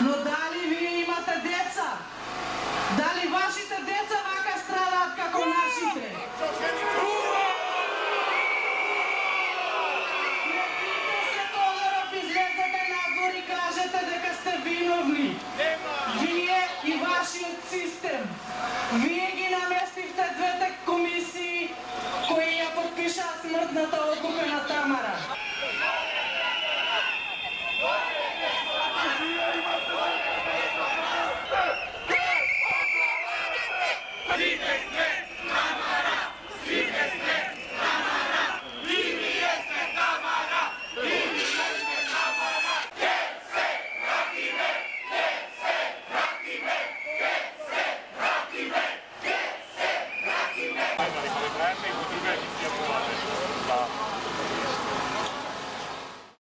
Но дали вие имате деца? Дали вашите деца вака страдаат како нашите? Не се Тодоров, излезете надвор и кажете дека сте виновни. Вие и вашиот систем. Вие ги наместивте двете комисии кои ја подпишаа смртната одлука на Тамара. Вие